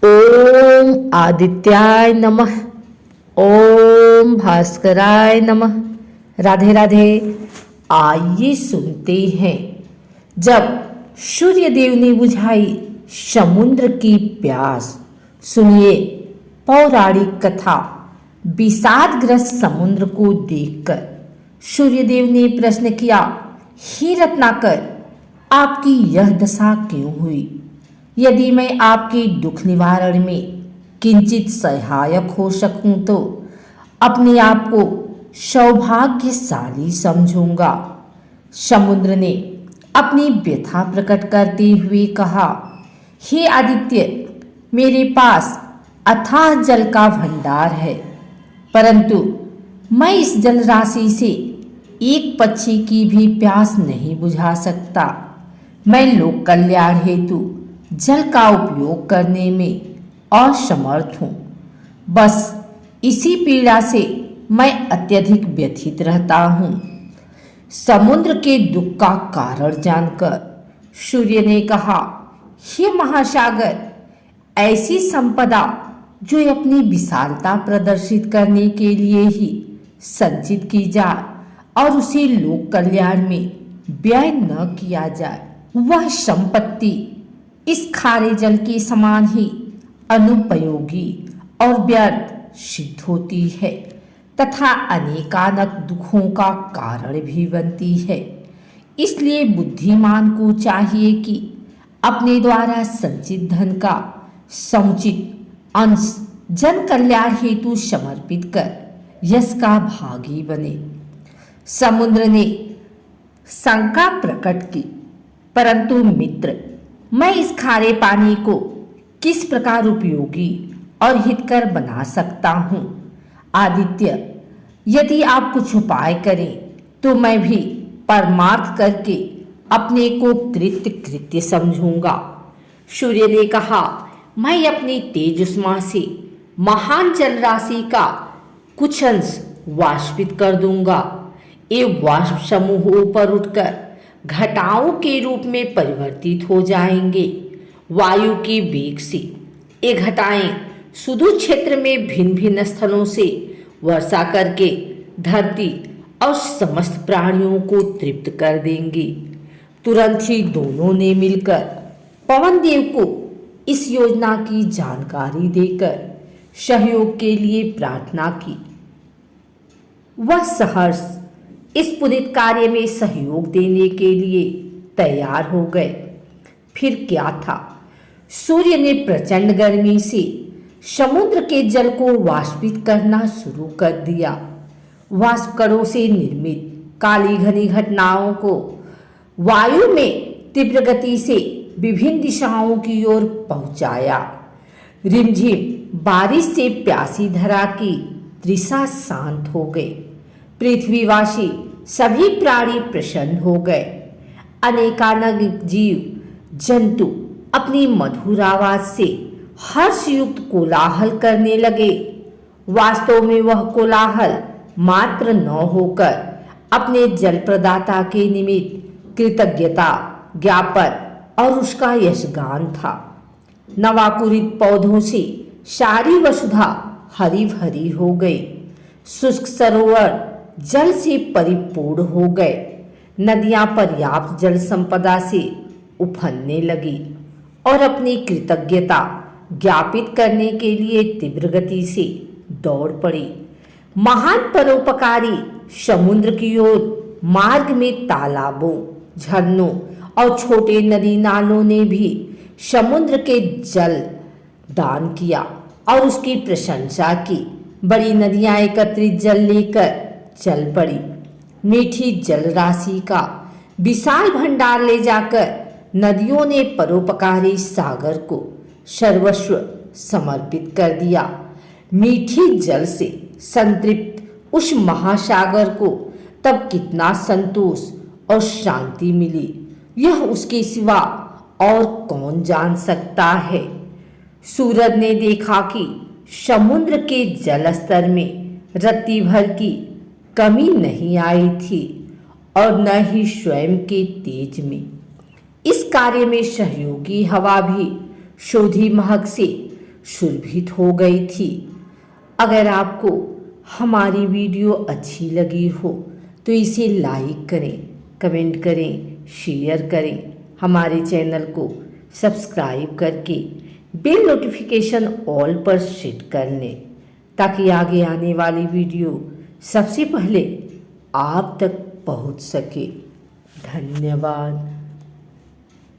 ओम आदित्याय नमः। ओम भास्कराय नमः। राधे राधे। आइए सुनते हैं, जब सूर्य देव ने बुझाई समुद्र की प्यास। सुनिए पौराणिक कथा। विषादग्रस्त समुद्र को देखकर सूर्य देव ने प्रश्न किया, हे रत्नाकर, आपकी यह दशा क्यों हुई? यदि मैं आपके दुख निवारण में किंचित सहायक हो सकूं तो अपने आप को सौभाग्यशाली समझूंगा। समुद्र ने अपनी व्यथा प्रकट करते हुए कहा, हे आदित्य, मेरे पास अथाह जल का भंडार है, परंतु मैं इस जल राशि से एक पक्षी की भी प्यास नहीं बुझा सकता। मैं लोक कल्याण हेतु जल का उपयोग करने में असमर्थ हूँ। बस इसी पीड़ा से मैं अत्यधिक व्यथित रहता हूँ। समुद्र के दुख का कारण जानकर सूर्य ने कहा, हे महासागर, ऐसी संपदा जो अपनी विशालता प्रदर्शित करने के लिए ही संचित की जाए और उसे लोक कल्याण में व्यय न किया जाए, वह संपत्ति इस खारे जल के समान ही अनुपयोगी और व्यर्थ सिद्ध होती है तथा अनेकानक दुखों का कारण भी बनती है। इसलिए बुद्धिमान को चाहिए कि अपने द्वारा संचित धन का समुचित अंश जन कल्याण हेतु समर्पित कर यश का भागी बने। समुद्र ने शंका प्रकट की, परंतु मित्र, मैं इस खारे पानी को किस प्रकार उपयोगी और हितकर बना सकता हूँ? आदित्य, यदि आप कुछ उपाय करें तो मैं भी परमार्थ करके अपने को कृत्य समझूंगा। सूर्य ने कहा, मैं अपनी तेज उष्मा से महान जल राशि का कुछ अंश वाष्पित कर दूंगा। ये वाष्प समूहों पर उठकर घटाओं के रूप में परिवर्तित हो जाएंगे। वायु के वेग से ये घटाएं सुदूर क्षेत्र में भिन्न भिन्न स्थलों से वर्षा करके धरती और समस्त प्राणियों को तृप्त कर देंगी। तुरंत ही दोनों ने मिलकर पवन देव को इस योजना की जानकारी देकर सहयोग के लिए प्रार्थना की। वह सहर्ष इस पुनीत कार्य में सहयोग देने के लिए तैयार हो गए। फिर क्या था, सूर्य ने प्रचंड गर्मी से समुद्र के जल को वाष्पित करना शुरू कर दिया। वाष्पकणों से निर्मित काली घनी घटनाओं को वायु में तीव्र गति से विभिन्न दिशाओं की ओर पहुंचाया। रिमझिम बारिश से प्यासी धरा की तृषा शांत हो गई। पृथ्वीवासी सभी प्राणी प्रसन्न हो गए। अनेकानक जीव जंतु अपनी मधुर आवाज से हर्षयुक्त कोलाहल करने लगे। वास्तव में वह कोलाहल मात्र न होकर अपने जल प्रदाता के निमित्त कृतज्ञता ज्ञापन और उसका यशगान था। नवाकुरित पौधों से सारी वसुधा हरी भरी हो गई। शुष्क सरोवर जल से परिपूर्ण हो गए। नदियां पर्याप्त जल संपदा से उफनने लगी और अपनी कृतज्ञता ज्ञापित करने के लिए तीव्र गति से दौड़ पड़ी। महान परोपकारी समुद्र की ओर मार्ग में तालाबों, झरनों और छोटे नदी नालों ने भी समुद्र के जल दान किया और उसकी प्रशंसा की। बड़ी नदियां एकत्रित जल लेकर चल पड़ी। मीठी जल राशि का विशाल भंडार ले जाकर नदियों ने परोपकारी सागर को सर्वस्व समर्पित कर दिया। मीठी जल से संतृप्त उस महासागर को तब कितना संतोष और शांति मिली, यह उसके सिवा और कौन जान सकता है। सूरज ने देखा कि समुद्र के जल स्तर में रत्ती भर की कमी नहीं आई थी और न ही स्वयं के तेज में। इस कार्य में सहयोगी हवा भी शोधी महक से सुरभित हो गई थी। अगर आपको हमारी वीडियो अच्छी लगी हो तो इसे लाइक करें, कमेंट करें, शेयर करें। हमारे चैनल को सब्सक्राइब करके बेल नोटिफिकेशन ऑल पर सेट कर लें ताकि आगे आने वाली वीडियो सबसे पहले आप तक पहुंच सके। धन्यवाद।